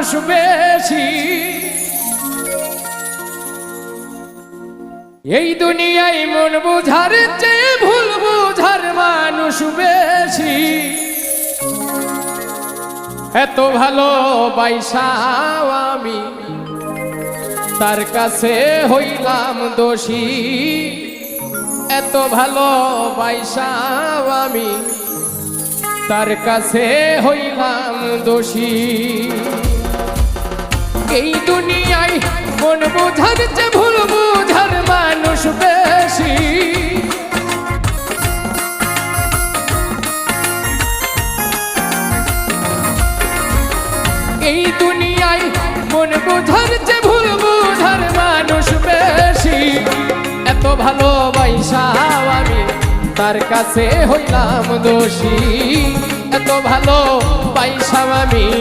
মানুষ বেশি, এই দুনিয়ায় মন বুঝার চেয়ে ভুল বুঝার মানুষ বেশি। এত ভালোবাসাও আমি তার কাছে হইলাম দোষী, এত ভালোবাসাও আমি তার কাছে হইলাম দোষী। এই দুনিয়ায় মন বুঝার চেয়ে ভুল বুঝার মানুষ বেশি, এই দুনিয়ায় মন বুঝার চেয়ে ভুল বুঝার মানুষ বেশি। এত ভালোবাসাও আমি তার কাছে হইলাম দোষী, এত ভালোবাসাও আমি